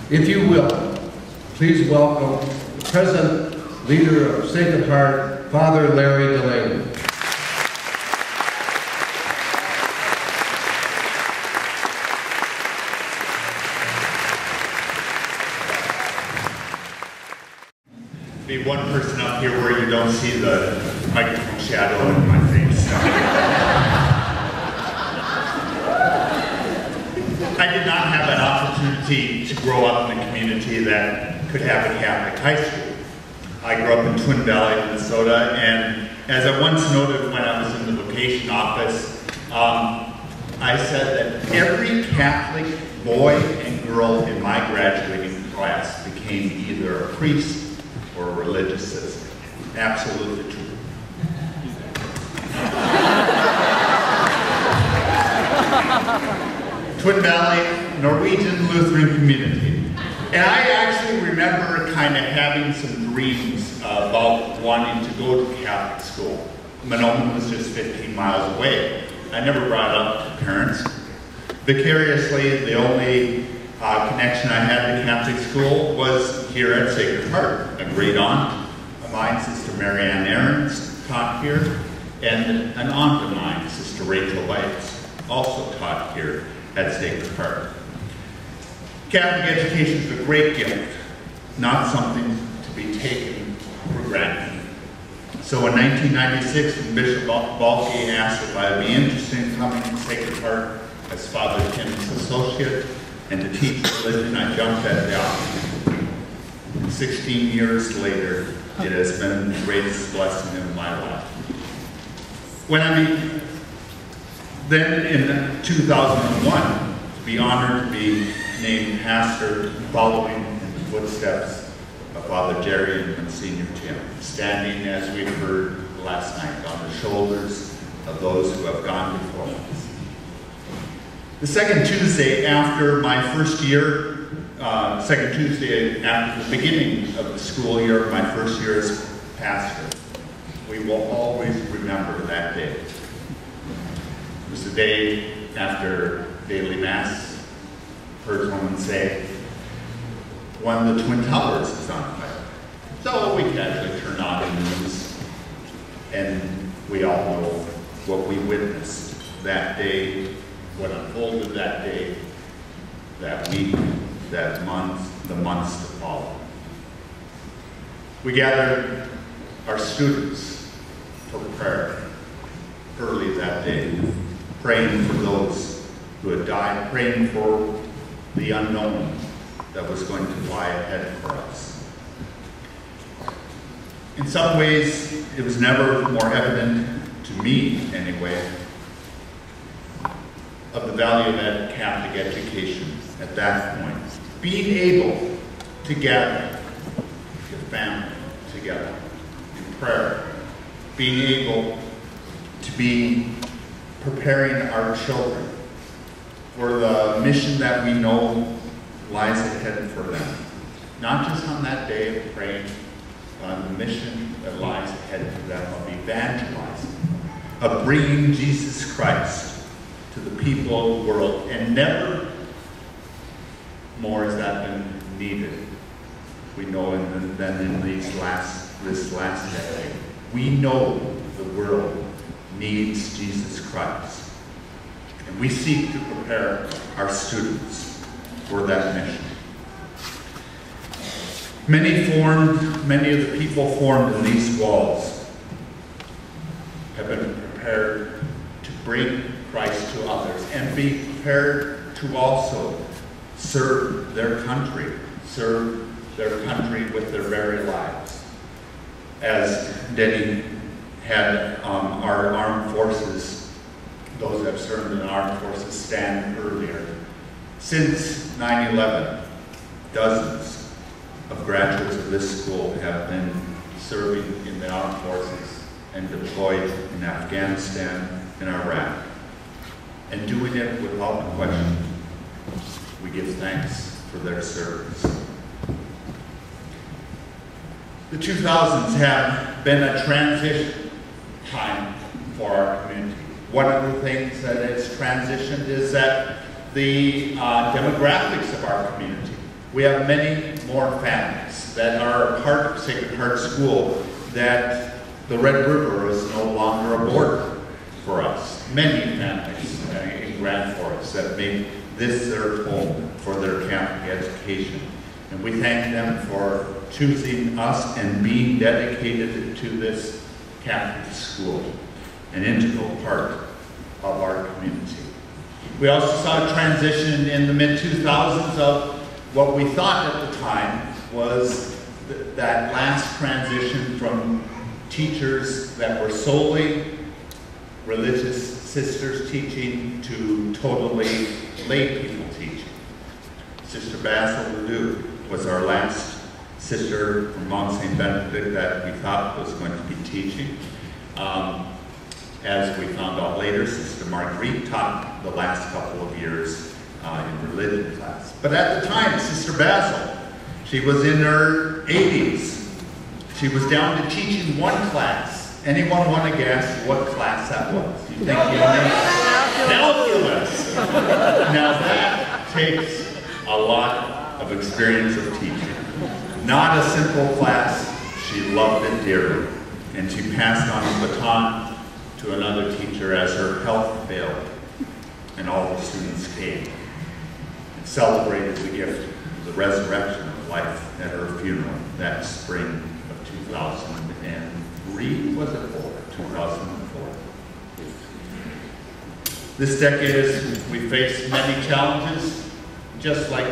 If you will, please welcome the present leader of Sacred Heart, Father Larry Delaney. Be one person up here where you don't see the microphone shadow in my face. I did not have an opportunity to grow up in a community that could have a Catholic high school. I grew up in Twin Valley, Minnesota, and as I once noted when I was in the vocation office, I said that every Catholic boy and girl in my graduating class became either a priest or a religious citizen. Absolutely true. Twin Valley, Norwegian Lutheran community. And I actually remember kind of having some dreams about wanting to go to Catholic school. Monoma was just 15 miles away. I never brought it up to parents. Vicariously, the only connection I had to Catholic school was here at Sacred Heart. A great aunt of mine, Sister Mary Ann Ahrens, taught here, and an aunt of mine, Sister Rachel Weitz, also taught here at Sacred Heart. Catholic education is a great gift, not something to be taken for granted. So in 1996, when Bishop Balke asked if I would be interested in coming to Sacred Heart as Father Tim's associate and to teach religion, I jumped at the opportunity. 16 years later, it has been the greatest blessing in my life. Then in 2001, to be honored to be named pastor following in the footsteps of Father Jerry and Monsignor Tim, standing, as we've heard last night, on the shoulders of those who have gone before us. The second Tuesday after my first year, second Tuesday after the beginning of the school year, my first year as pastor, we will always remember that day. It was the day after daily Mass. Heard someone say, one of the Twin Towers is on fire. So we casually turn on the news, and we all know what we witnessed that day, what unfolded that day, that week, that month, the months to follow. We gathered our students for prayer early that day, praying for those who had died, praying for the unknown that was going to lie ahead for us. In some ways, it was never more evident to me, anyway, of the value of Catholic education at that point. Being able to gather your family together in prayer, being able to be preparing our children for the mission that we know lies ahead for them. Not just on that day of praying, but on the mission that lies ahead for them of evangelizing, of bringing Jesus Christ to the people of the world. And never more has that been needed. We know than in this last decade. We know the world needs Jesus Christ. And we seek to prepare our students for that mission. Many of the people formed in these walls have been prepared to bring Christ to others and be prepared to also serve their country with their very lives. As Denny had our armed forces, those that have served in the armed forces, stand earlier. Since 9/11, dozens of graduates of this school have been serving in the armed forces and deployed in Afghanistan and Iraq, and doing it without question. We give thanks for their service. The 2000s have been a transition time for our community. One of the things that has transitioned is that the demographics of our community, We have many more families that are a part of Sacred Heart School that the Red River is no longer a border for us. Many families in Grand Forest that made this their home for their Catholic education. And we thank them for choosing us and being dedicated to this Catholic school, an integral part of our community. We also saw a transition in the mid-2000s of what we thought at the time was that last transition from teachers that were solely religious sisters teaching to totally lay people teaching. Sister Basil Ledoux was our last sister from Mount St. Benedict that we thought was going to be teaching. As we found out later, Sister Marguerite taught the last couple of years in religion class. But at the time, Sister Basil, she was in her 80s. She was down to teaching one class. Anyone want to guess what class that was? You think you know? Calculus. Now that takes a lot of experience of teaching. Not a simple class. She loved it dearly. And she passed on the baton to another teacher as her health failed. And all the students came and celebrated the gift of the resurrection of life at her funeral that spring of 2003, was it 2004. This decade, we face many challenges, just like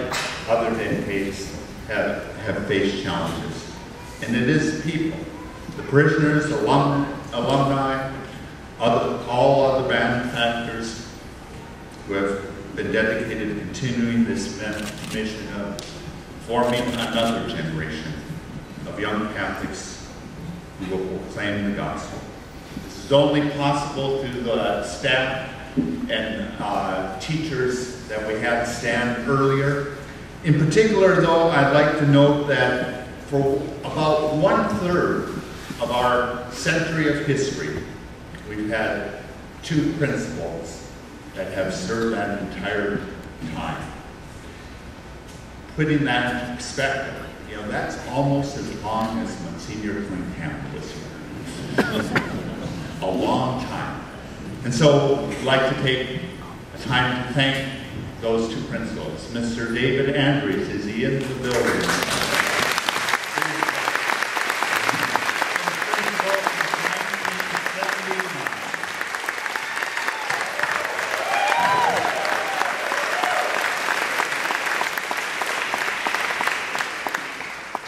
other decades have faced challenges. And it is people, the parishioners, alumni, all other benefactors who have been dedicated to continuing this mission of forming another generation of young Catholics who will proclaim the gospel. This is only possible through the staff and teachers that we had stand earlier. In particular, though, I'd like to note that for about 1/3 of our century of history, we've had 2 principals that have served that entire time. Putting that into perspective, you know, that's almost as long as Monsignor Clinton was here. A long time. And so I'd like to take a time to thank those 2 principals. Mr. David Andrys, is he in the building?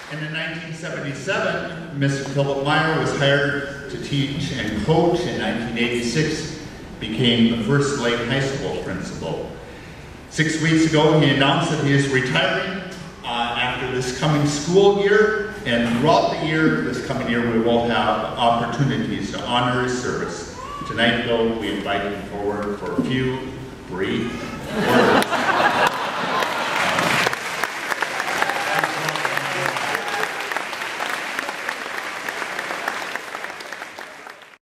And in 1977, Mr. Phillip Meyer was hired to teach and coach. In 1986, became the first late high school principal. 6 weeks ago, he announced that he is retiring after this coming school year. And throughout the year, this coming year, we will have opportunities to honor his service. Tonight, though, we invite him forward for a few brief words